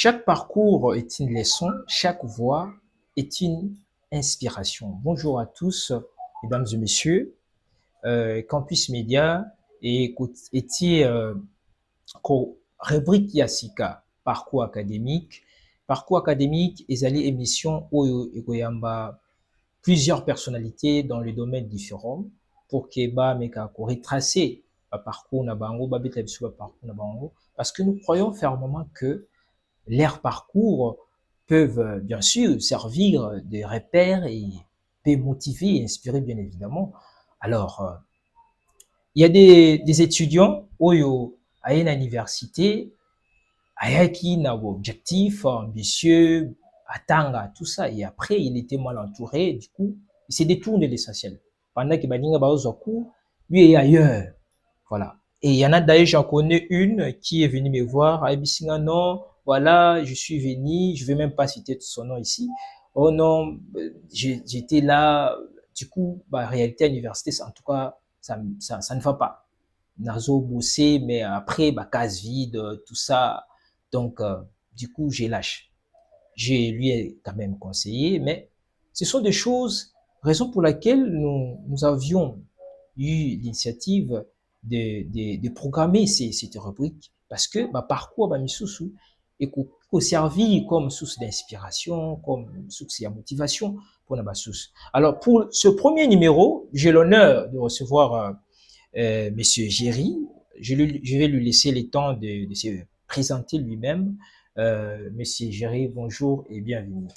Chaque parcours est une leçon, chaque voix est une inspiration. Bonjour à tous, mesdames et messieurs. Campus Média était rubrique Yasika, parcours académique. Parcours académique, ils allaient émission où Egoyamba plusieurs personnalités dans les domaines différents pour que meka retracer parcours na bango, parcours na bango, parce que nous croyons fermement que leurs parcours peuvent bien sûr servir de repères et peut motiver et inspirer bien évidemment. Alors, il y a des étudiants oyo à une université ayaki na objectif ambitieux atanga tout ça et après il était mal entouré, du coup il s'est détourné de l'essentiel pendant que baninga baozoku lui est ailleurs, voilà. Et il y en a d'ailleurs, j'en connais une qui est venue me voir, Abisinga, non, voilà, je suis venu, je vais même pas citer son nom ici. Oh non, j'étais là, du coup, bah, réalité à l'université, en tout cas, ça ne va pas. Nazo bossé, mais après, bah, case vide, tout ça. Donc, du coup, j'ai lâché. J'ai lui ai quand même conseillé, mais ce sont des choses, raison pour laquelle nous avions eu l'initiative de programmer cette rubrique, parce que bah, parcours bah, misusu et qu'au servir comme source d'inspiration, comme source de motivation pour la source. Alors pour ce premier numéro, j'ai l'honneur de recevoir Monsieur Géry. Je vais lui laisser le temps de se présenter lui-même. Monsieur Géry, bonjour et bienvenue.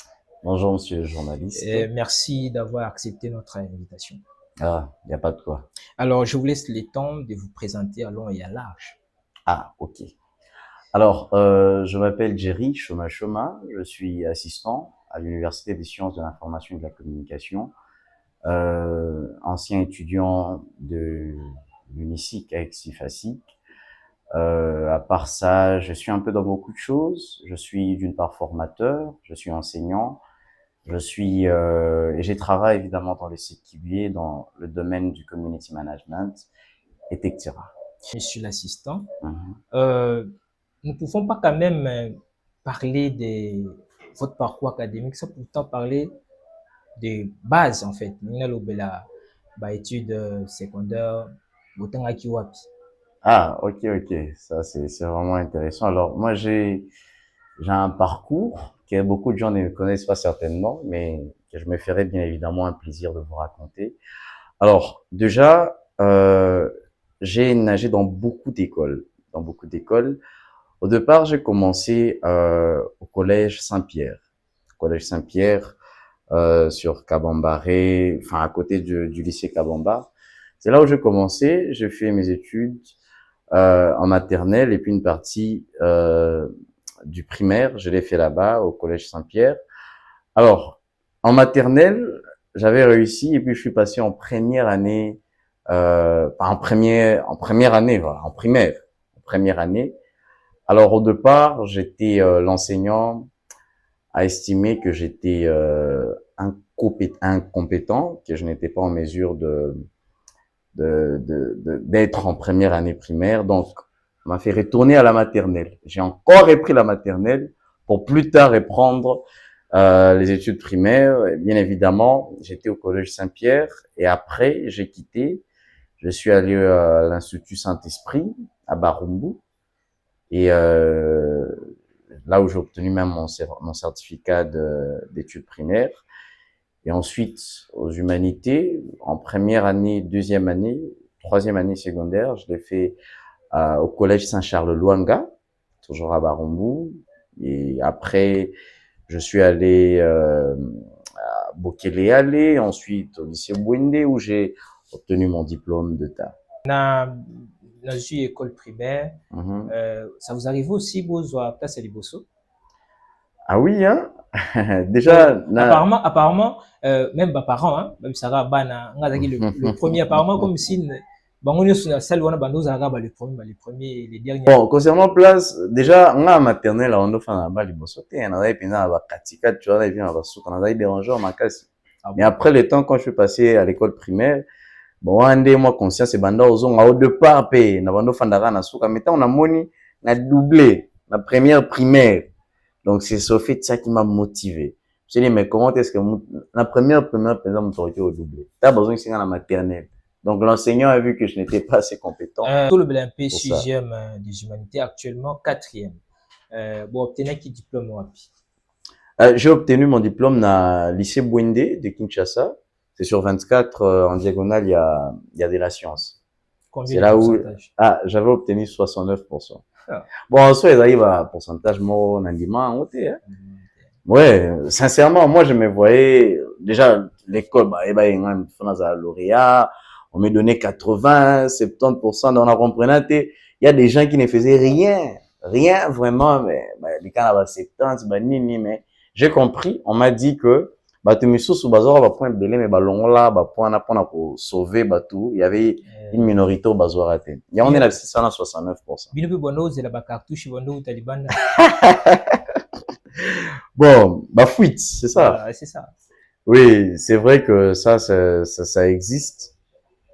Bonjour, monsieur le journaliste. Merci d'avoir accepté notre invitation. Ah, il n'y a pas de quoi. Alors, je vous laisse le temps de vous présenter à long et à large. Ah, ok. Alors, je m'appelle Jerry Choma Choma, je suis assistant à l'Université des sciences de l'information et de la communication, ancien étudiant de l'UNISIC avec SIFASIC. À part ça, je suis un peu dans beaucoup de choses. Je suis d'une part formateur, je suis enseignant, et j'ai travaillé évidemment dans les CQB, dans le domaine du community management, etc. Je suis l'assistant. Nous ne pouvons pas quand même parler de votre parcours académique, sans pourtant parler des bases en fait. Études secondaires, Ah, ok, ok. Ça, c'est vraiment intéressant. Alors, moi, j'ai un parcours que beaucoup de gens ne connaissent pas certainement, mais que je me ferai bien évidemment un plaisir de vous raconter. Alors, déjà, j'ai nagé dans beaucoup d'écoles, Au départ, j'ai commencé au collège Saint-Pierre, sur Kabambaré, enfin à côté du lycée Kabamba. C'est là où j'ai commencé. J'ai fait mes études en maternelle et puis une partie du primaire, je l'ai fait là-bas au collège Saint-Pierre. Alors, en maternelle, j'avais réussi et puis je suis passé en première année, en première année, voilà, en première année. Alors au départ, j'étais l'enseignant a estimé que j'étais incompétent, que je n'étais pas en mesure d'être en première année primaire, donc on m'a fait retourner à la maternelle. J'ai encore repris la maternelle pour plus tard reprendre les études primaires. Et bien évidemment, j'étais au collège Saint-Pierre et après j'ai quitté. Je suis allé à l'Institut Saint-Esprit à Barumbu et là où j'ai obtenu même mon certificat d'études primaires. Et ensuite, aux humanités, en première année, deuxième année, troisième année secondaire, je l'ai fait au collège Saint-Charles-Luanga, toujours à Barumbu. Et après, je suis allé à Bokele-Ale, ensuite au lycée Bwende, où j'ai obtenu mon diplôme d'État. Dans une école primaire, ça vous arrive aussi, vous, à Place Liboso? Ah oui, hein? Déjà, apparemment, même mes parents, hein, même ça va, le premier, apparemment, comme si, les premiers, les derniers. Bon, concernant place, déjà, on a maternelle, on a fait un bal, on a fait un katika, tu vois, on a dérangé en makasi. Mais après le temps, quand je suis passé à l'école primaire, bon, un des mois conscience, c'est banda aux on a au départ payé, na bando fandara na souka, mais on a moni, na doublé, la première primaire. Donc, c'est au fait de ça qui m'a motivé. Je me suis dit, mais comment est-ce que la première, par exemple, m'autorité au doublé. T'as besoin de la maternelle. Donc, l'enseignant a vu que je n'étais pas assez compétent. Tout le BLMP, Pour ça. 6e des humanités, actuellement 4e. Bon, obtenir qui diplôme wapi? J'ai obtenu mon diplôme dans le lycée Bwende de Kinshasa. C'est sur 24, en diagonale, il y a de la science. Combien C'est de là où, pourcentage? j'avais obtenu 69%. Ah. Bon, en soi, ils arrivent à pourcentage mort, nandima, en haut, hein. Ouais, sincèrement, moi, je me voyais, déjà, l'école, bah, il y a un lauréat, on me donnait 80, 70%, donc on a compris, il y a des gens qui ne faisaient rien vraiment, mais, bah, les cas, là, 70, bah, mais j'ai compris, on m'a dit que, bah, tu me sous bazar, bah, point belé, mais, bah, long là, bah, point, pour sauver, bah, tout, il y avait une minorité au bazar à terre. Et on est là, 669%. Bino pe bono, c'est la cartouche, bono, Taliban. Bon, bah, fuite, c'est ça. Voilà, c'est ça. Oui, c'est vrai que ça existe.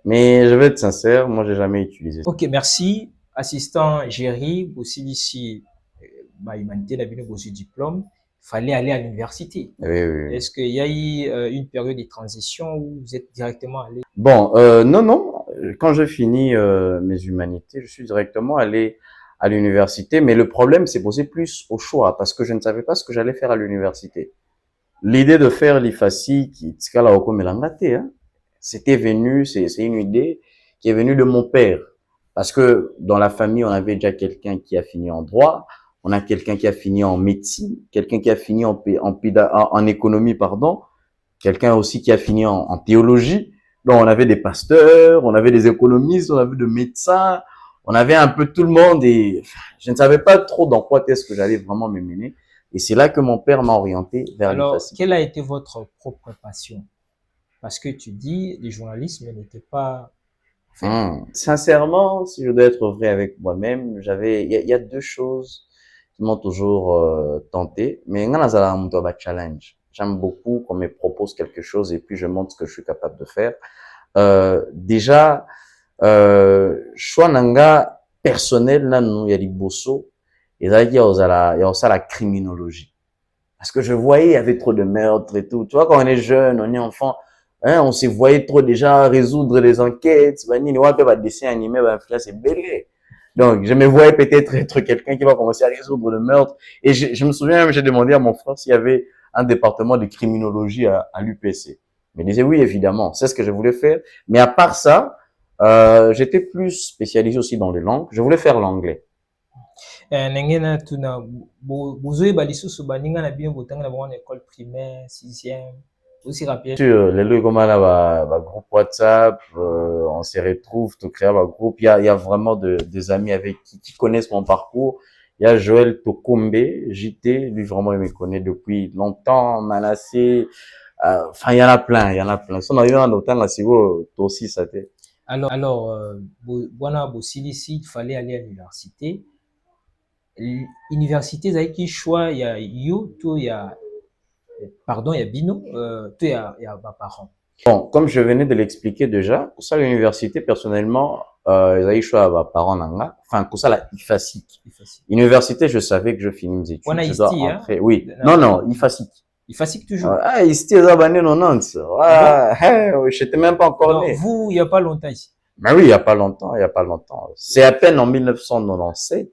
Mais je vais être sincère, moi, j'ai jamais utilisé ça. Ok, merci. Assistant Géry, aussi ici, bah, humanité, la bino, aussi diplôme. Fallait aller à l'université. Oui. Est-ce qu'il y a eu une période de transition où vous êtes directement allé? Bon, non. Quand j'ai fini mes humanités, je suis directement allé à l'université. Mais le problème s'est posé plus au choix parce que je ne savais pas ce que j'allais faire à l'université. L'idée de faire l'IFASI, c'était venu, c'est une idée qui est venue de mon père. Parce que dans la famille, on avait déjà quelqu'un qui a fini en droit, on a quelqu'un qui a fini en médecine, quelqu'un qui a fini en économie, pardon, quelqu'un aussi qui a fini en théologie. Donc, on avait des pasteurs, on avait des économistes, on avait des médecins, on avait un peu tout le monde et je ne savais pas trop dans quoi est-ce que j'allais vraiment me mener. Et c'est là que mon père m'a orienté vers l'IFASI. Alors, quelle a été votre propre passion? Parce que tu dis, le journalisme n'était pas... Sincèrement, si je dois être vrai avec moi-même, il y a deux choses qui m'ont toujours tenté. Mais challenge. J'aime beaucoup qu'on me propose quelque chose et puis je montre ce que je suis capable de faire. Déjà, choix nanga personnel nanu ya liboso et là il y a aussi la criminologie. Parce que je voyais il y avait trop de meurtres et tout. Tu vois, quand on est jeune, on est enfant, hein, on se voyait trop déjà résoudre les enquêtes, dessin animé, c'est belé. Donc, je me voyais peut-être être quelqu'un qui va commencer à résoudre le meurtre. Et je me souviens même, j'ai demandé à mon frère s'il y avait un département de criminologie à l'UPC. Mais il disait oui, évidemment, c'est ce que je voulais faire. Mais à part ça, j'étais plus spécialisé aussi dans les langues. Je voulais faire l'anglais. Nengena tuna bozoe balisusu baninga na bino botanga na bon école primaire 6e aussi rappelé sur les lois comme là groupe WhatsApp, on se retrouve tout créer un groupe, il y a vraiment des amis avec qui connaissent mon parcours. Il y a Joël Tokombe, JT, lui vraiment il me connaît depuis longtemps, Manassé, enfin il y en a plein. Si on arrive en autant là c'est toi aussi ça t'est. Alors voilà Bosilici, il fallait aller à l'université. L'université ça qui choix il y a you tout il y a pardon il y a Bino tout il y a ma parent. Bon, comme je venais de l'expliquer déjà, pour ça l'université personnellement ils ont choix à parents nanga, enfin pour ça la IFASIC. Université, je savais que je finis mes études, je dois entrer. Oui. Non, IFASIC. IFASIC toujours. Ah, ici ils ont banni 90. Ouais, j'étais même pas encore né. Vous, il y a pas longtemps ici. Mais oui, il y a pas longtemps. C'est à peine en 1997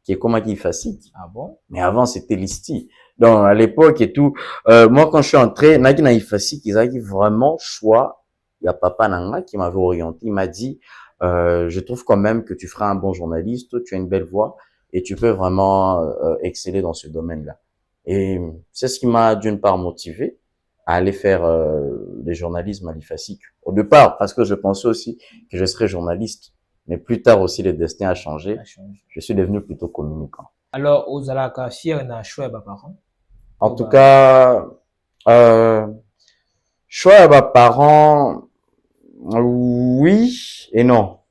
qui est comme IFASIC. Ah bon? Mais avant c'était l'ISTI. Donc à l'époque et tout, moi quand je suis entré, Nagina IFASIC, ils avaient vraiment choix. Il y a papa Nanga qui m'avait orienté. Il m'a dit, je trouve quand même que tu feras un bon journaliste, tu as une belle voix et tu peux vraiment exceller dans ce domaine-là. Et c'est ce qui m'a d'une part motivé à aller faire le journalisme à l'IFASIC. Au départ, parce que je pensais aussi que je serais journaliste. Mais plus tard aussi, le destin a changé. Je suis devenu plutôt communicant. Alors, aux alaka fier na choix à parents? En tout cas, choix à parents, oui et non.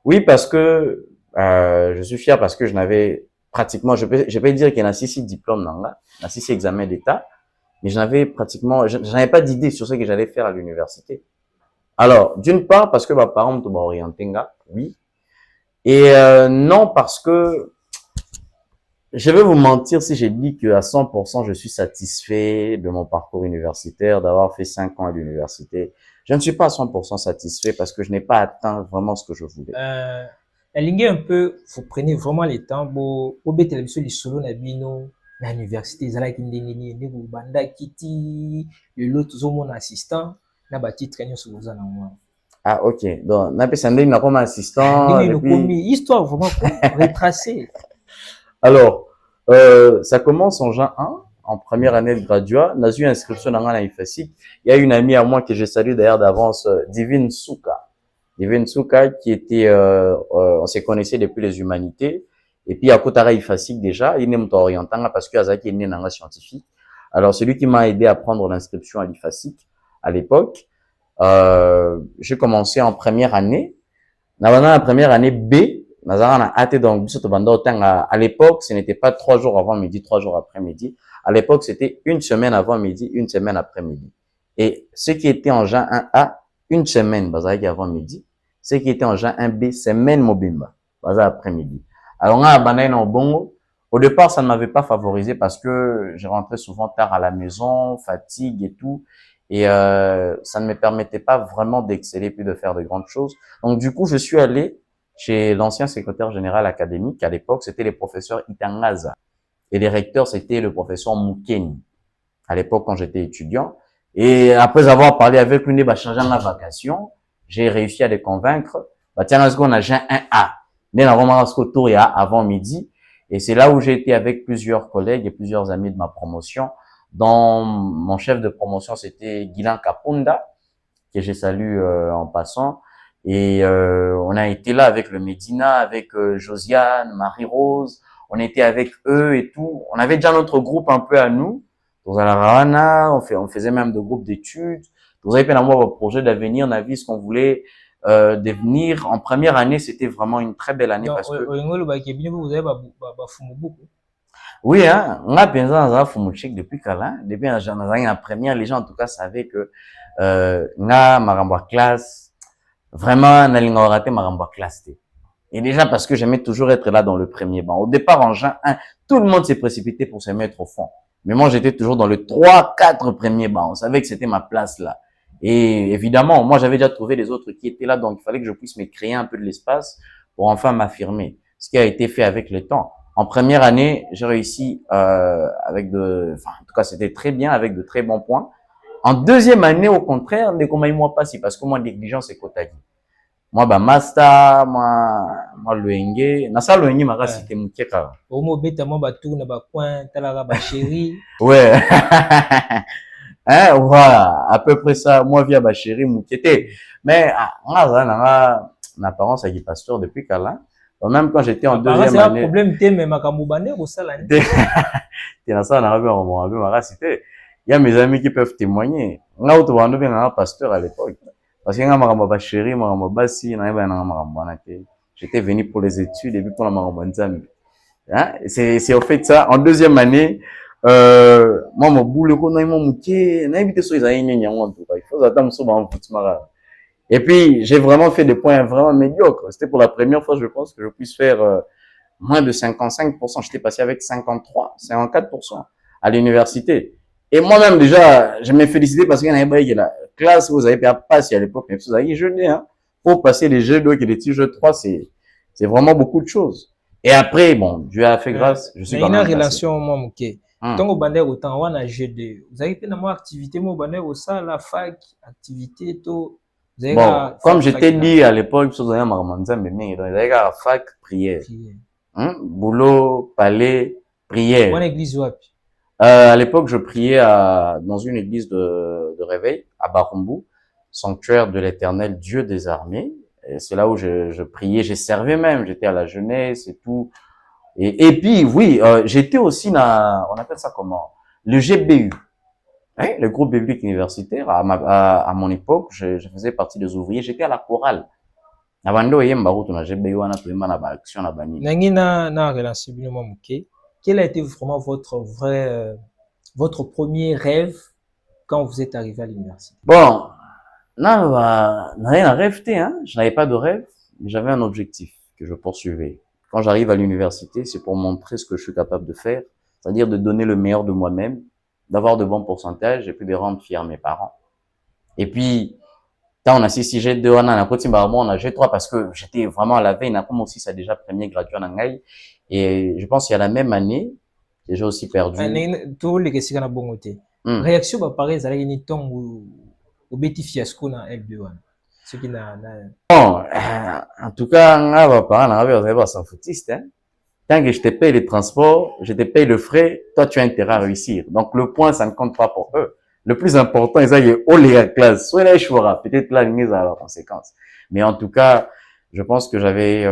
Oui, parce que je suis fier parce que je n'avais pratiquement, je peux dire qu'il y en a 6 diplômes dans là, 6 examens d'état, mais je n'avais pas d'idée sur ce que j'allais faire à l'université. Alors, d'une part, parce que mes parents m'ont orienté, oui. Et non, parce que je vais vous mentir si j'ai dit que à 100% je suis satisfait de mon parcours universitaire, d'avoir fait 5 ans à l'université. Je ne suis pas à 100% satisfait parce que je n'ai pas atteint vraiment ce que je voulais. La ligne un peu, vous prenez vraiment les temps pour mettre les solo na bino na université zala ki ndenge ni ne bu banda kiti le lot zo mon assistant na ba titre nyonso boza na moi. Ah, ok. Donc, napesa ndenge na comme assistant Ndenge depuis... komi histoire vraiment retracée. Alors, ça commence en juin 1, en première année de graduat. On a eu inscription dans la IFASIC. Il y a une amie à moi que je salue d'ailleurs d'avance, Divine Souka. Divine Souka qui était, on s'est connaissé depuis les humanités. Et puis, à Kotara IFASIC déjà, il n'est pas orientant parce que Azaki est né dans la scientifique. Alors, celui qui m'a aidé à prendre l'inscription à l'IFASIC à l'époque, j'ai commencé en première année. Dans la première année B, à l'époque, ce n'était pas 3 jours avant midi, 3 jours après midi. À l'époque, c'était une semaine avant midi, une semaine après midi. Et ceux qui étaient en juin 1A, une semaine, avant midi. Ceux qui étaient en juin 1B, semaine mobimba, après midi. Alors, au départ, ça ne m'avait pas favorisé parce que je rentrais souvent tard à la maison, fatigue et tout. Et ça ne me permettait pas vraiment d'exceller puis de faire de grandes choses. Donc, du coup, je suis allé chez l'ancien secrétaire général académique. À l'époque, c'était le professeur Itangaza. Et les recteurs, c'était le professeur Moukeni. À l'époque, quand j'étais étudiant. Et après avoir parlé avec lui, changeant la vacation, j'ai réussi à les convaincre. Tiens, on a un 1A. Mais on a avant midi. Et c'est là où j'ai été avec plusieurs collègues et plusieurs amis de ma promotion. Dont mon chef de promotion, c'était Guilan Kapunda, que j'ai salué en passant. Et on a été là avec le Médina, avec Josiane, Marie-Rose. On était avec eux et tout. On avait déjà notre groupe un peu à nous. Dans la Rana, on faisait même des groupes d'études. Vous avez bien avoir votre projet d'avenir, on a vu ce qu'on voulait devenir. En première année, c'était vraiment une très belle année. Donc, parce que vous avez beaucoup. oui, hein, on a pensé dans un fumouchik depuis Kala, depuis la première, les gens en tout cas savaient que nga maramba classe, vraiment n'a raté maramba classe. Et déjà parce que j'aimais toujours être là dans le premier banc. Au départ en juin 1, tout le monde s'est précipité pour se mettre au fond. Mais moi j'étais toujours dans le 3, 4 premiers bancs. On savait que c'était ma place là. Et évidemment, moi j'avais déjà trouvé les autres qui étaient là, donc il fallait que je puisse me créer un peu de l'espace pour enfin m'affirmer. Ce qui a été fait avec le temps. En première année, j'ai réussi avec en tout cas, c'était très bien, avec de très bons points. En deuxième année, au contraire, ne comment moi pas si parce que moi négligence c'est kotagi. Moi master, moi loenge, na ça loenge mara cité mukeka. Au mo beta mo ba tourne ba coin, talara ba chérie. Ouais. Hein, voilà, à peu près ça. Moi via ba chérie mukete. Mais na apparence avec pasteur depuis Kala. Même quand j'étais en deuxième année. C'est un problème thème mais makamubane au sala. T'es dans ça on arrive en mara cité. Il y a mes amis qui peuvent témoigner. On a autour de un pasteur à l'époque. Parce qu'il y a ma chérie, ma bassi, j'étais venu pour les études et puis pour la marambanzami. Hein? C'est au fait ça. En deuxième année, moi, mon boulot, on a évité sur les années, il faut attendre sur mon et puis, j'ai vraiment fait des points vraiment médiocres. C'était pour la première fois, je pense, que je puisse faire moins de 55%. J'étais passé avec 53, 54% à l'université. Et moi-même, déjà, je me félicitais parce qu'il y en avait la classe, vous avez pas passé à l'époque, mais vous avez jeûné, hein. Pour passer les jeux 2 et les petits jeux 3, c'est vraiment beaucoup de choses. Et après, bon, Dieu a fait grâce, je suis quand même passé. Il y a une relation, moi, ok. Tant au bandère autant, on a G2. Vous avez fait une activité, moi, au bandère, au ça, la fac, activité, tout. Bon, comme j'étais dit à l'époque, vous avez marmanza, mais vous avez la fac, prière. Boulot, palais, prière. Mon église, wapi? À l'époque, je priais dans une église de réveil à Barumbu, sanctuaire de l'Éternel Dieu des armées. Et c'est là où je priais, j'ai servi même, j'étais à la jeunesse et tout. Et puis, oui, j'étais aussi on appelle ça comment? Le GBU. Hein, le groupe biblique universitaire, à mon époque, je faisais partie des ouvriers, j'étais à la chorale. Quel a été vraiment votre premier rêve quand vous êtes arrivé à l'université? Bon, non, rien à rêver, hein. Je n'avais pas de rêve, mais j'avais un objectif que je poursuivais. quand j'arrive à l'université, c'est pour montrer ce que je suis capable de faire, c'est-à-dire de donner le meilleur de moi-même, d'avoir de bons pourcentages et puis de rendre fiers mes parents. Et puis, quand on a 6 G2, on a on a G3 parce que j'étais vraiment à la veille, comme aussi ça déjà premier gradué en Angaï. Et je pense qu'il y a la même année, que j'ai aussi perdu. Tout les questions na bon côté. Réaction ba pareil, ça ni tom ou beti fiasco na L2 ce qui n'a bon, en tout cas, on va pas s'en foutiste, hein. Tant que je te paye les transports, je te paye le frais, toi tu as intérêt à réussir. Donc le point, ça ne compte pas pour eux. Le plus important, ils ont au la classe. Soit là, je ferai peut-être là, une à leurs conséquences. Mais en tout cas, je pense que j'avais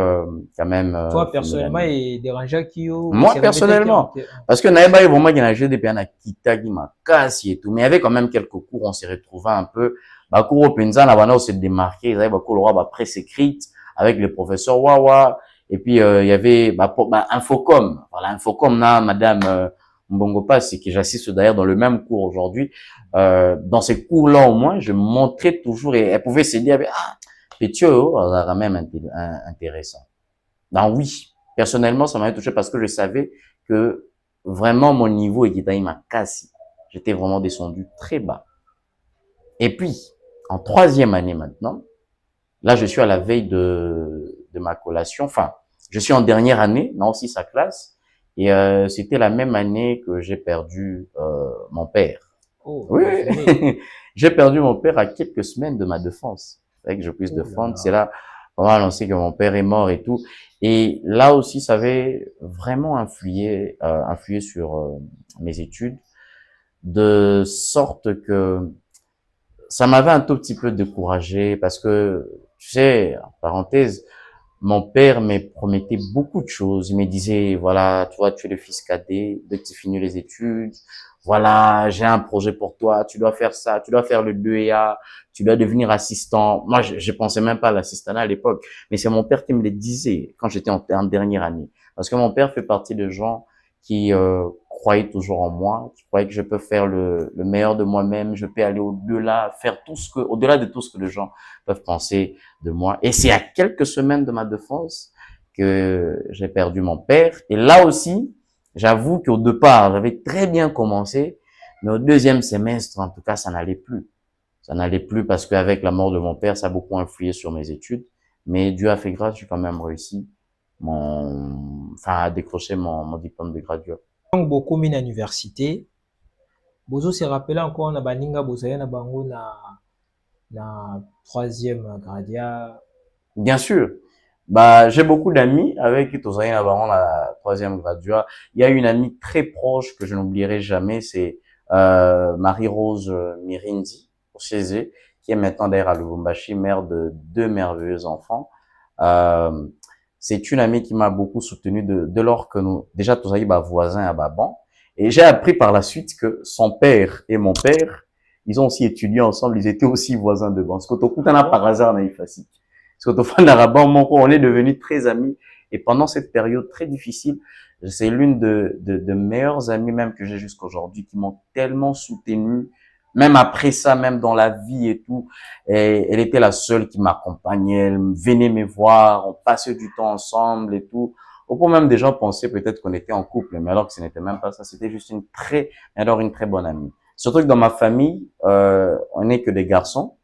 quand même. Toi personnellement, et dérangé qui moi personnellement, parce que Naïba est vraiment un jeu depuis un Akita qui m'a cassé et tout. Mais il y avait quand même quelques cours, on s'est retrouvés un peu. Bah cours au Penza, on s'est démarqué. Ils avaient beaucoup le roi presse écrite avec le professeur Wawa. Et puis il y avait Infocom. Voilà, Infocom là, Madame Mbongo Pass, qui j'assiste d'ailleurs dans le même cours aujourd'hui. Dans ces cours-là, au moins, je montrais toujours et elle pouvait se dire, ah, Pétio, ça quand même intéressant. Donc oui, personnellement, ça m'avait touché parce que je savais que vraiment mon niveau était m'a cassé. J'étais vraiment descendu très bas. Et puis, en 3e année maintenant, là, je suis à la veille de ma collation. Enfin, je suis en dernière année, non aussi sa classe. Et c'était la même année que j'ai perdu mon père. Oh, oui, j'ai perdu mon père à quelques semaines de ma défense. C'est vrai que je puisse défendre. C'est là, on m'a annoncé que mon père est mort et tout. Et là aussi, ça avait vraiment influé sur mes études, de sorte que ça m'avait un tout petit peu découragé parce que, tu sais, en parenthèse, mon père me promettait beaucoup de choses. Il me disait, voilà, toi, tu es le fils cadet, dès que tu finis les études, voilà, j'ai un projet pour toi, tu dois faire ça, tu dois faire le 2EA, tu dois devenir assistant. Moi, je pensais même pas à l'assistanat à l'époque, mais c'est mon père qui me le disait quand j'étais en dernière année. Parce que mon père fait partie des gens qui croyaient toujours en moi, qui croyaient que je peux faire le meilleur de moi-même, je peux aller au-delà, faire au-delà de tout ce que les gens peuvent penser de moi. Et c'est à quelques semaines de ma défense que j'ai perdu mon père. Et là aussi, j'avoue qu'au départ, j'avais très bien commencé, mais au 2e semestre, en tout cas, ça n'allait plus. Ça n'allait plus parce qu'avec la mort de mon père, ça a beaucoup influé sur mes études. Mais Dieu a fait grâce, j'ai quand même réussi à décrocher mon diplôme de graduat. Donc, beaucoup mis à l'université, Bozo se rappelle encore na baninga bozaya na bango na 3e gradia. Bien sûr. J'ai beaucoup d'amis avec qui tous à bango la 3e graduat. Il y a une amie très proche que je n'oublierai jamais, c'est Marie-Rose Mirindi, au Césé, qui est maintenant d'ailleurs à Lubumbashi, mère de 2 merveilleux enfants. C'est une amie qui m'a beaucoup soutenu de lors que nous, déjà tous voisins à Baban. Et j'ai appris par la suite que son père et mon père, ils ont aussi étudié ensemble, ils étaient aussi voisins de banc. Ce que tu as par hasard, Naïfassi. Ce que tu on est devenus très amis. Et pendant cette période très difficile, c'est l'une de meilleures amies même que j'ai jusqu'aujourd'hui, qui m'ont tellement soutenu, même après ça, même dans la vie et tout. Et elle était la seule qui m'accompagnait, elle venait me voir, on passait du temps ensemble et tout. Au point même des gens pensaient peut-être qu'on était en couple, mais alors que ce n'était même pas ça, c'était juste une très bonne amie. Surtout que dans ma famille, on n'est que des garçons.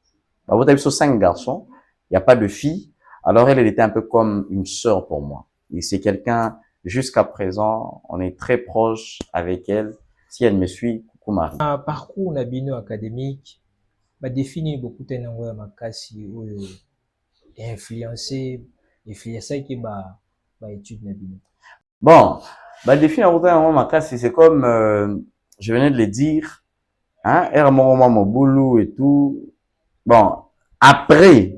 Vous avez 5 garçons, il n'y a pas de filles. Alors elle était un peu comme une sœur pour moi. Et c'est quelqu'un, jusqu'à présent, on est très proche avec elle. Si elle me suit, coucou Marie. Parcours na bino académique, définit beaucoup de nango ya makasi oyo influencé qui étude na bino. Bon, définir beaucoup de nango makasi, c'est comme je venais de le dire, hein, mon boulot et tout. Bon, après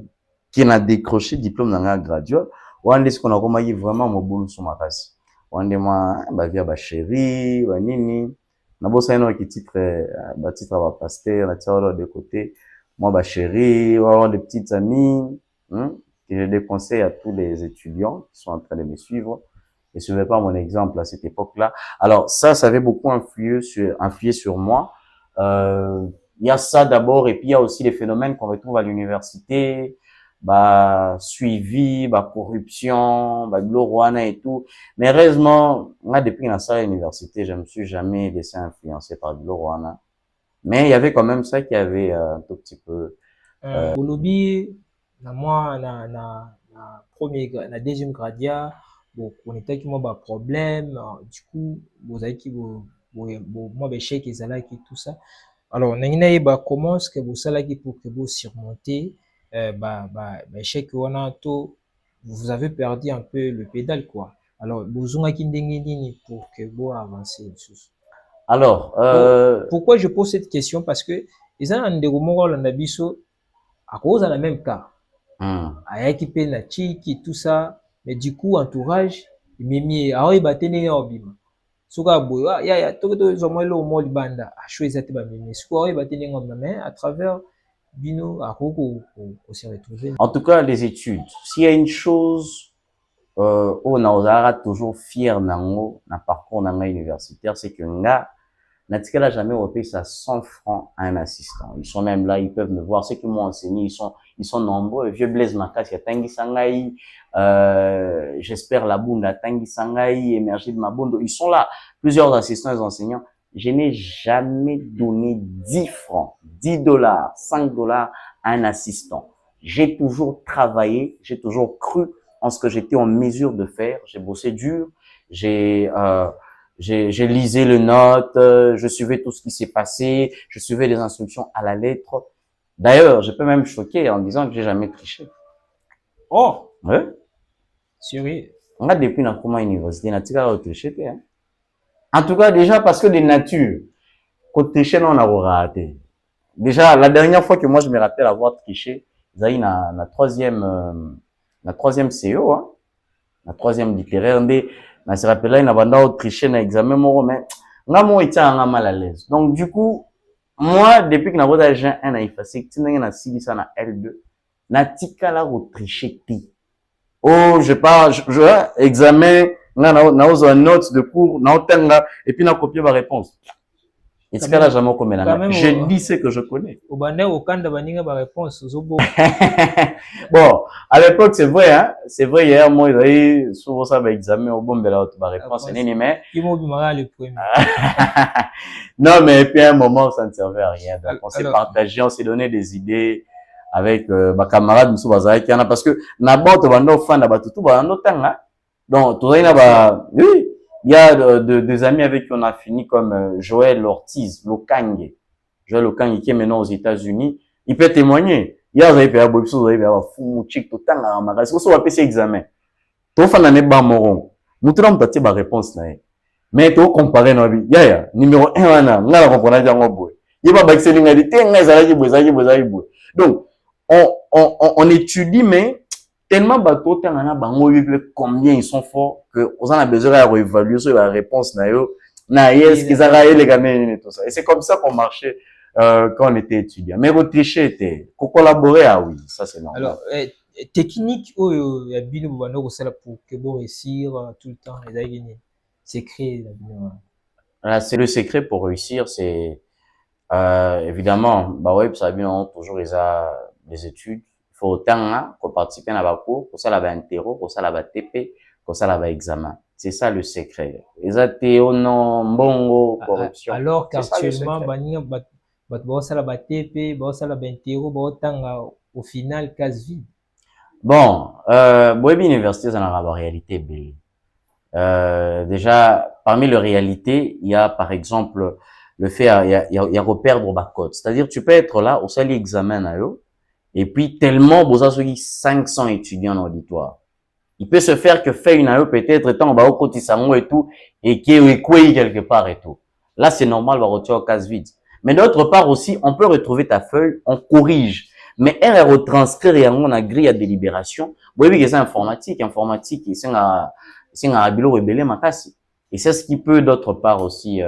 qu'il a décroché diplôme dans la graduat, on a ce qu'on a remarqué vraiment mon boulot sur ma face. On a moi via chérie, nini. Na bossa ino qui titre titre pasteur, na titre de côté. Moi chérie, on a des petites amies, que je déconseille à tous les étudiants qui sont en train de me suivre. Ne suivez pas mon exemple à cette époque-là. Alors ça avait beaucoup influé sur moi. Il y a ça d'abord, et puis il y a aussi les phénomènes qu'on retrouve à l'université, bah suivi, bah corruption, bah gloriana et tout. Mais heureusement, moi depuis la salle université, je me suis jamais laissé influencer par gloriana. Mais il y avait quand même ça qui avait un tout petit peu. Bolobi, na moi, na premier, na deuxième gradia, bon, on était qui moi, bah, problème, du coup, vous avez qui, moi, bah, chèque et zala qui tout ça. Alors, on bah, comment est-ce que vous savez pour que vous surmonter, chèque, on a tout, vous avez perdu un peu le pédale, quoi. Alors, vous avez qui pour que vous avancez. Alors, Pourquoi je pose cette question? Parce que, ils ont un déroulement, on a biso, à cause de la même cas. Ayaki pe na chiki, tout ça. Mais du coup, entourage, mimi, aoi batene ya obima. Soka boy, ya, toko zomo lo mo libanda, a choisi te ba mimi. Soka aoi batene ya obima, mais à travers bino, à koko, on s'est retrouvé. En tout cas, les études. S'il y a une chose, on a toujours fier dans na parcours dans universitaire, c'est que nga, Natika jamais repayé ça 100 francs à un assistant. Ils sont même là, ils peuvent me voir. Ceux qui m'ont enseigné, ils sont nombreux. Vieux Blaise Makas, il y a Tanguy Sangaï, j'espère la Bunda, Tanguy Sangaï, Énergie de Mabondo. Ils sont là. Plusieurs assistants et enseignants. Je n'ai jamais donné 10 francs, 10 dollars, 5 dollars à un assistant. J'ai toujours travaillé, j'ai toujours cru en ce que j'étais en mesure de faire. J'ai bossé dur, j'ai lisé les notes, je suivais tout ce qui s'est passé, je suivais les instructions à la lettre. D'ailleurs, je peux même choquer en disant que j'ai jamais triché. Oh! Ouais. Sérieux? On a depuis la première université, on a triché, hein. En tout cas, déjà parce que de nature, quand tricher, on a raté. Déjà, la dernière fois que moi je me rappelle avoir triché, ils avaient la troisième CO, hein, la troisième littéraire, na se rappelle na banda tricher na examen moko, mais nga mo etia nga mal à l'aise. Donc du coup, moi depuis que na bota G1 na ifasik tinanga na silisa na L2, na tikala ko tricher ti. Oh, examen na ozo notes de cours na otenga et puis na copier ma réponse. Et ce cas-là, jamais comme je dis ce que je connais. Au réponse. Bon, à l'époque, c'est vrai, hein. C'est vrai, hier, moi, il y a souvent ça, examen, au bon, la réponse, c'est mais. Non, mais puis à un moment, ça ne servait à rien. Donc, on s'est partagé, on s'est donné des idées avec, ma camarade, M. Bazaï, parce que, n'abord, tu vas nous faire, tout, donc, tout ça, oui. Il y a des amis avec qui on a fini comme Joël Ortiz, Lokange. Joël Lokange qui est maintenant aux États-Unis. Il peut témoigner. Il y a des gens qui ont fait fou, chic, tout le temps. Est-ce que vous avez fait examen? Tu fais un ébat moron. Nous te donnons ta réponse. Mais tu compares, numéro 1, on a compris, il y a pas d'excellence, donc, on étudie, mais tellement bateau combien ils sont forts que on a besoin de réévaluer sur la réponse est-ce qu'ils arrivent les gagner et tout ça. Et c'est comme ça qu'on marchait quand on était étudiant. Mais votre tricher était pour collaborer, ah oui, ça c'est normal. Alors technique il y a bien pour que vous réussir tout le temps les gagner. Secret c'est le secret pour réussir, c'est évidemment bah ouais, ça bien toujours les études. Faut autant qu'on participe à la cours, pour ça la interro, pour ça la TP, pour ça la examen. C'est ça le secret. Les non bongo corruption. Alors qu'actuellement ça la TP, ça la interro, au final case vide. Bon, Boebi Université ça n'a pas réalité belle. Déjà parmi les réalités, il y a par exemple le fait il y a reperdre bas code. C'est-à-dire tu peux être là au sali examen na yo. Et puis, tellement, vous avez 500 étudiants dans l'auditoire. Il peut se faire que fait une AE peut-être étant au côté sango et tout, et qui est quelque part et tout. Là, c'est normal, va retirer au casse vide. Mais d'autre part aussi, on peut retrouver ta feuille, on corrige. Mais elle est retranscrire et on a grille à délibération. Vous voyez que c'est informatique, c'est un bilo rebelle makasi. Et c'est ce qui peut d'autre part aussi,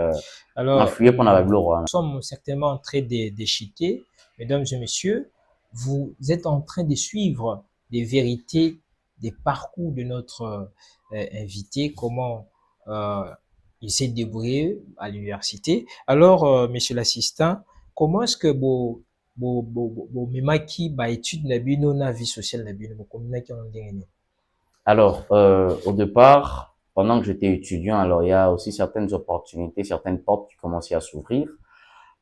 influer pour la gloire. Nous sommes certainement en train de chuter, mesdames et messieurs. Vous êtes en train de suivre des vérités, des parcours de notre invité, comment il s'est débrouillé à l'université. Alors, monsieur l'assistant, comment est-ce que vous memaki ba étude na bino na vie sociale na bino bokominaki yango ndenge nini? Alors, au départ, pendant que j'étais étudiant, alors il y a aussi certaines opportunités, certaines portes qui commençaient à s'ouvrir.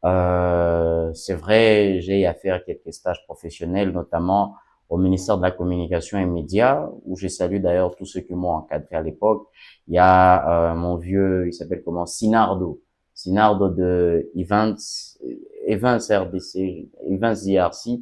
C'est vrai, j'ai à faire quelques stages professionnels, notamment au ministère de la Communication et Médias, où j'ai salué d'ailleurs tous ceux qui m'ont encadré à l'époque. Il y a mon vieux, il s'appelle comment, Sinardo de Evans RDC, Evans DRC,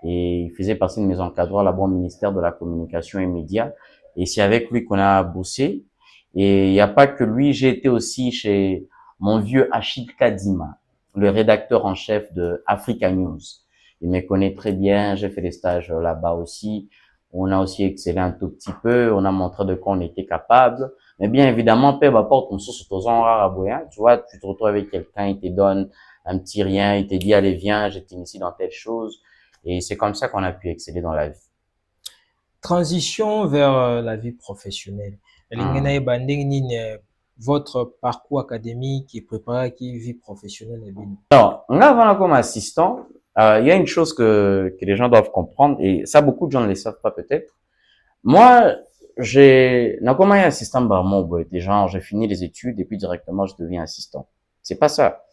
et il faisait partie de mes encadreurs là-bas au ministère de la Communication et Médias. Et c'est avec lui qu'on a bossé. Et il n'y a pas que lui, j'ai été aussi chez mon vieux Achille Kadima, le rédacteur en chef de Africa News. Il me connaît très bien, j'ai fait des stages là-bas aussi. On a aussi excellé un tout petit peu, on a montré de quoi on était capable. Mais bien évidemment, peu importe, on se retrouve en rare à tu vois, tu te retrouves avec quelqu'un, il te donne un petit rien, il te dit, allez, viens, je t'initie dans telle chose. Et c'est comme ça qu'on a pu exceller dans la vie. Transition vers la vie professionnelle. Votre parcours académique et préparé qui vie professionnelle na bino. Alors, avant comme assistant, il y a une chose que les gens doivent comprendre, et ça, beaucoup de gens ne le savent pas peut-être. Moi, comment assistant barman, des gens, j'ai fini les études et puis directement, je deviens assistant. C'est pas ça.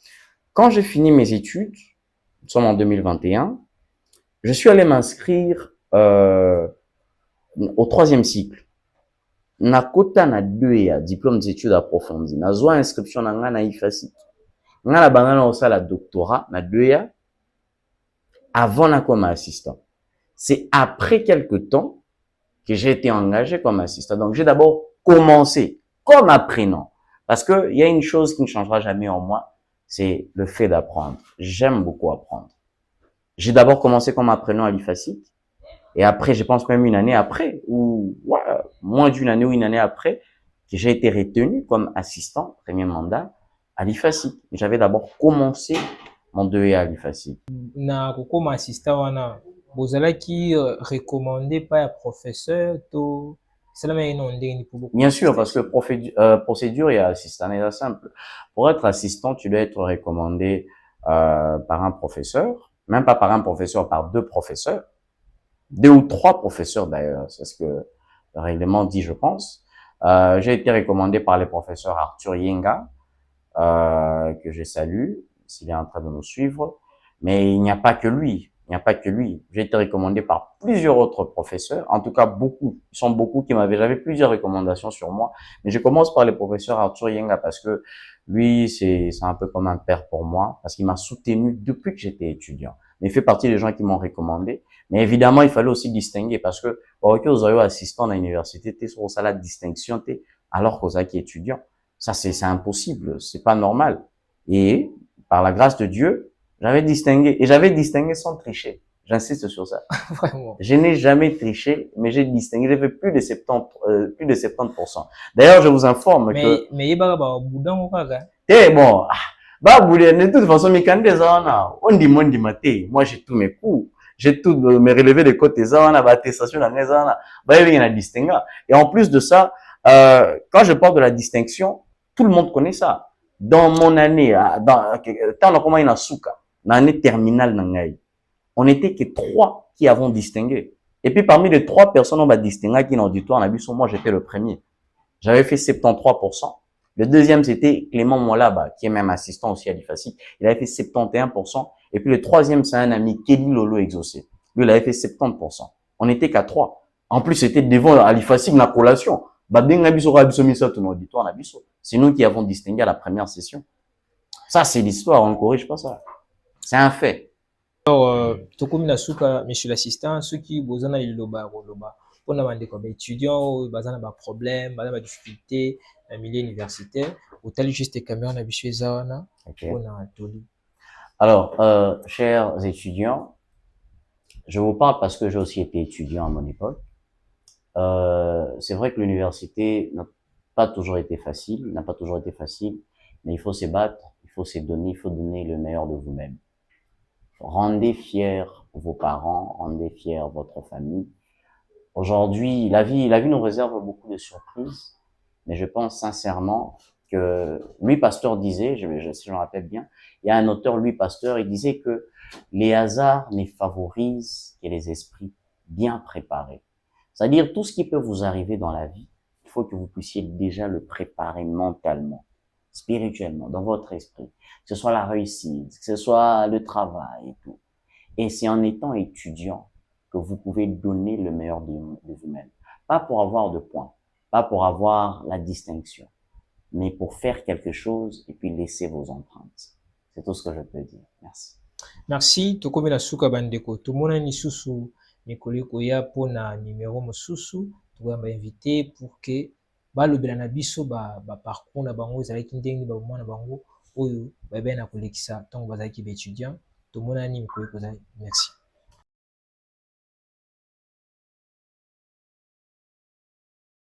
Quand j'ai fini mes études, nous sommes en 2021, je suis allé m'inscrire au 3e cycle. Nakota na 2 diplôme d'études approfondies. Na zwa inscription na nga na IFASIC. Nga na bangana osala doctorat na 2 avant na comme assistant. C'est après quelques temps que j'ai été engagé comme assistant. Donc, j'ai d'abord commencé comme apprenant. Parce que il y a une chose qui ne changera jamais en moi, c'est le fait d'apprendre. J'aime beaucoup apprendre. J'ai d'abord commencé comme apprenant à l'IFASIC. Et après, je pense même une année après, ou ouais, moins d'une année ou une année après, que j'ai été retenu comme assistant, premier mandat, à l'IFASIC. J'avais d'abord commencé mon 2 à l'IFASIC. Na comme assistant wana bozalaki recommandé par un professeur to cela m'a inondé pour beaucoup. Bien sûr, parce que procédure et assistant est simple. Pour être assistant, tu dois être recommandé par un professeur, même pas par un professeur, par 2 professeurs. 2 ou 3 professeurs d'ailleurs, c'est ce que le règlement dit, je pense. J'ai été recommandé par le professeur Arthur Yenga, que je salue, s'il est en train de nous suivre. Mais il n'y a pas que lui. Il n'y a pas que lui. J'ai été recommandé par plusieurs autres professeurs. En tout cas, beaucoup. Ils sont beaucoup qui j'avais plusieurs recommandations sur moi. Mais je commence par le professeur Arthur Yenga parce que lui, c'est un peu comme un père pour moi parce qu'il m'a soutenu depuis que j'étais étudiant. Mais il fait partie des gens qui m'ont recommandé. Mais évidemment, il fallait aussi distinguer parce que, ok, vous avez assistant à l'université, t'es sur la distinction, alors que vous êtes étudiant. Ça, c'est impossible. C'est pas normal. Et, par la grâce de Dieu, j'avais distingué sans tricher. J'insiste sur ça. Vraiment. Je n'ai jamais triché, mais j'ai distingué. J'ai fait plus de 70%. D'ailleurs, je vous informe que. Mais il va ba boudin ou pas, Bon, de toute façon, mes candidats, on dit maté. Moi, j'ai tous mes coups. J'ai tout mes relevés de côté, ça, on a attestation dans les ans, il y a distingué. Et en plus de ça, quand je parle de la distinction, tout le monde connaît ça. Dans mon année, tant on a une souka, dans l'année terminale nangai, on n'était que 3 qui avons distingué. Et puis parmi les 3 personnes, on va distinguer qui dans l'auditoire, on a vu sur moi, j'étais le premier. J'avais fait 73%. Le deuxième, c'était Clément Molaba, qui est même assistant aussi à l'IFASIC. Il avait fait 71%. Et puis le troisième, c'est un ami, Kelly Lolo Exaucé. Lui, il avait fait 70%. On n'était qu'à 3. En plus, c'était devant à l'IFASIC, la collation. C'est nous qui avons distingué à la première session. Ça, c'est l'histoire, on ne corrige pas ça. C'est un fait. Alors, Tokomi Nasuka, monsieur l'assistant, ceux qui vous en a eu le bas, on a demandé comme étudiant, ils ont des problèmes, des difficultés dans le milieu universitaire, ou tel juste caméra, on a vu chez Zawana, on a Toli. Alors, chers étudiants, je vous parle parce que j'ai aussi été étudiant à mon époque. C'est vrai que l'université n'a pas toujours été facile, mais il faut se battre, il faut se donner, il faut donner le meilleur de vous-même. Rendez fiers vos parents, rendez fiers votre famille. Aujourd'hui, la vie nous réserve beaucoup de surprises, mais je pense sincèrement que Louis Pasteur disait, si je me rappelle bien, il y a un auteur, Louis Pasteur, il disait que les hasards ne favorisent que les esprits bien préparés. C'est-à-dire, tout ce qui peut vous arriver dans la vie, il faut que vous puissiez déjà le préparer mentalement, spirituellement, dans votre esprit. Que ce soit la réussite, que ce soit le travail et tout. Et c'est en étant étudiant que vous pouvez donner le meilleur de vous-même. Pas pour avoir de points, pas pour avoir la distinction, mais pour faire quelque chose et puis laisser vos empreintes. C'est tout ce que je peux dire. Merci. Merci. Tokomi na suka bandeko. Tomona ni susu mikolo ekoya pona numéro mosusu. Tokoyamba invité pour que balobela na biso ba parcours na bango ezalaki ndenge ba mwana bango oyo ba na kolekisa ntango bazalaki ba étudiant. Tomona ni mikolo ekozala. Merci.